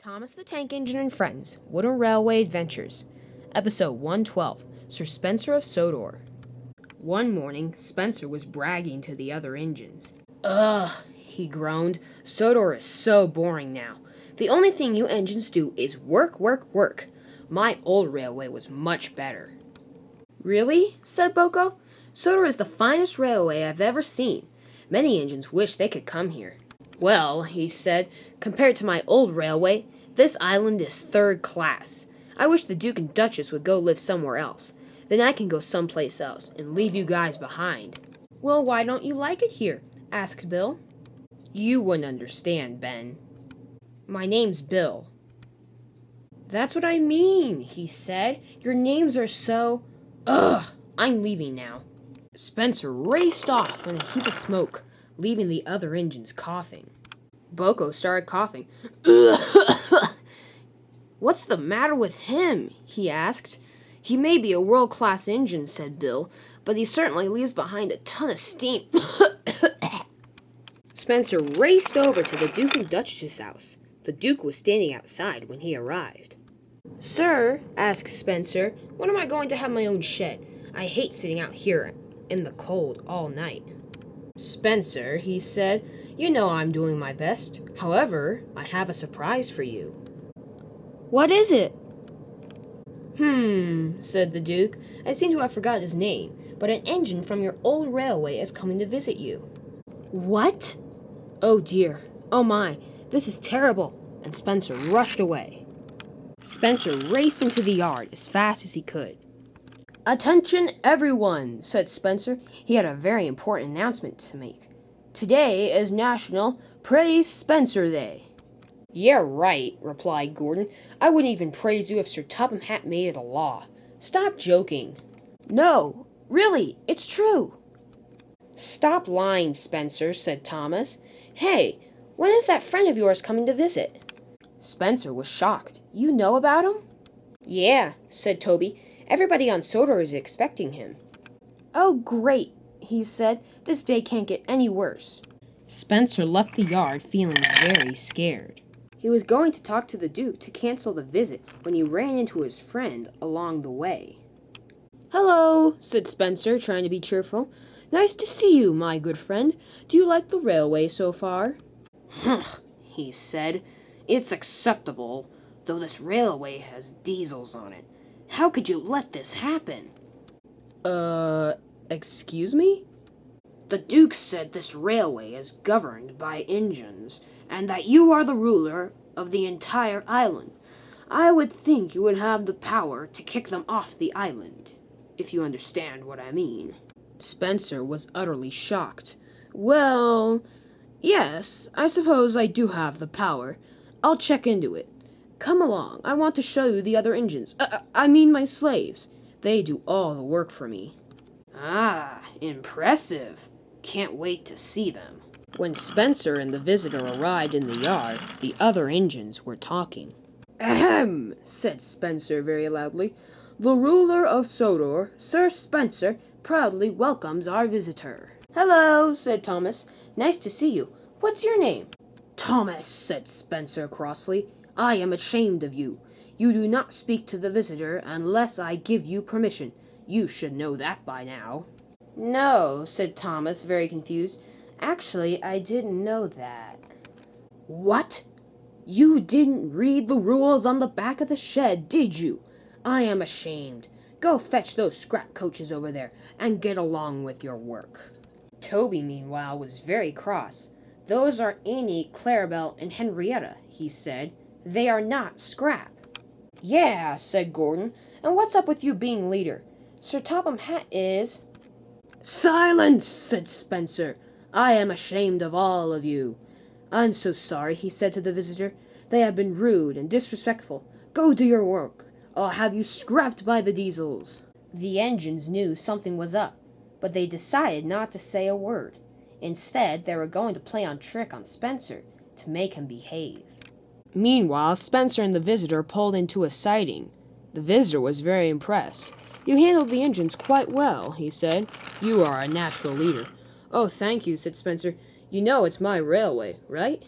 Thomas the Tank Engine and Friends, Wooden Railway Adventures, Episode 112, Sir Spencer of Sodor. One morning, Spencer was bragging to the other engines. "Ugh," he groaned, "Sodor is so boring now. The only thing you engines do is work, work, work. My old railway was much better." "Really?" said Boko. "Sodor is the finest railway I've ever seen. Many engines wish they could come here." "Well," he said, "compared to my old railway, this island is third class. I wish the Duke and Duchess would go live somewhere else. Then I can go someplace else and leave you guys behind." "Well, why don't you like it here?" asked Bill. "You wouldn't understand, Ben." "My name's Bill." "That's what I mean," he said. "Your names are so... Ugh, I'm leaving now." Spencer raced off in a heap of smoke, leaving the other engines coughing. Boko started coughing. "What's the matter with him?" he asked. "He may be a world-class engine," said Bill, "but he certainly leaves behind a ton of steam." Spencer raced over to the Duke and Duchess's house. The Duke was standing outside when he arrived. "Sir," asked Spencer, "when am I going to have my own shed? I hate sitting out here in the cold all night." "Spencer," he said, "you know I'm doing my best. However, I have a surprise for you." "What is it?" Said the Duke. "I seem to have forgotten his name, but an engine from your old railway is coming to visit you." "What?" "Oh dear. Oh my. This is terrible." And Spencer rushed away. Spencer raced into the yard as fast as he could. "Attention, everyone," said Spencer. He had a very important announcement to make. "Today is National Praise Spencer Day." "Yeah, right," replied Gordon. "I wouldn't even praise you if Sir Topham Hatt made it a law. Stop joking." "No, really, it's true." "Stop lying, Spencer," said Thomas. "Hey, when is that friend of yours coming to visit?" Spencer was shocked. "You know about him?" "Yeah," said Toby. "Everybody on Sodor is expecting him." "Oh, great," he said. "This day can't get any worse." Spencer left the yard feeling very scared. He was going to talk to the Duke to cancel the visit when he ran into his friend along the way. "Hello," said Spencer, trying to be cheerful. "Nice to see you, my good friend. Do you like the railway so far?" "Humph," he said. "It's acceptable, though this railway has diesels on it. How could you let this happen?" Excuse me?" "The Duke said this railway is governed by engines, and that you are the ruler of the entire island. I would think you would have the power to kick them off the island, if you understand what I mean." Spencer was utterly shocked. "Well, yes, I suppose I do have the power. I'll check into it. Come along, I want to show you the other engines. I mean my slaves. They do all the work for me." "Ah, impressive. Can't wait to see them." When Spencer and the visitor arrived in the yard, the other engines were talking. "Ahem," said Spencer very loudly. "The ruler of Sodor, Sir Spencer, proudly welcomes our visitor." "Hello," said Thomas. "Nice to see you. What's your name?" "Thomas," said Spencer crossly. "I am ashamed of you. You do not speak to the visitor unless I give you permission. You should know that by now." "No," said Thomas, very confused. "Actually, I didn't know that." "What? You didn't read the rules on the back of the shed, did you? I am ashamed. Go fetch those scrap coaches over there and get along with your work." Toby, meanwhile, was very cross. "Those are Annie, Clarabelle, and Henrietta," he said. "They are not scrap." "Yeah," said Gordon. "And what's up with you being leader? Sir Topham Hatt is..." "Silence!" said Spencer. "I am ashamed of all of you." "I'm so sorry," he said to the visitor. "They have been rude and disrespectful. Go do your work. I'll have you scrapped by the diesels." The engines knew something was up, but they decided not to say a word. Instead, they were going to play a trick on Spencer to make him behave. Meanwhile, Spencer and the visitor pulled into a siding. The visitor was very impressed. "You handled the engines quite well," he said. "You are a natural leader." "Oh, thank you," said Spencer. "You know it's my railway, right?"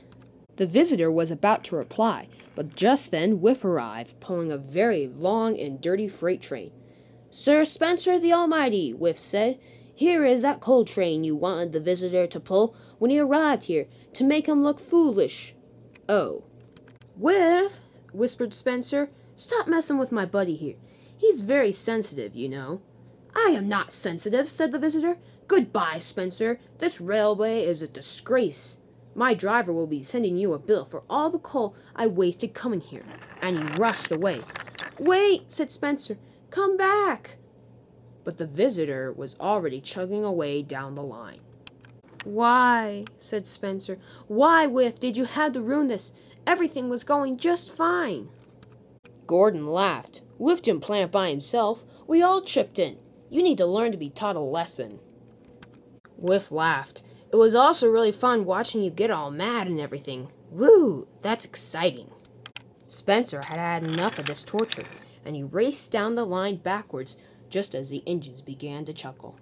The visitor was about to reply, But just then Whiff arrived, pulling a very long and dirty freight train. "Sir Spencer the Almighty," Whiff said, "here is that coal train you wanted the visitor to pull when he arrived here, to make him look foolish." "Oh." "Whiff," whispered Spencer, "stop messing with my buddy here. He's very sensitive, you know." "I am not sensitive," said the visitor. "Goodbye, Spencer. This railway is a disgrace. My driver will be sending you a bill for all the coal I wasted coming here." And he rushed away. "Wait," said Spencer. "Come back." But the visitor was already chugging away down the line. "Why," said Spencer, "why, Whiff, did you have to ruin this? Everything was going just fine." Gordon laughed. "Whiff didn't plan it by himself. We all chipped in. You need to learn to be taught a lesson." Whiff laughed. "It was also really fun watching you get all mad and everything. Woo, that's exciting." Spencer had had enough of this torture, and he raced down the line backwards just as the engines began to chuckle.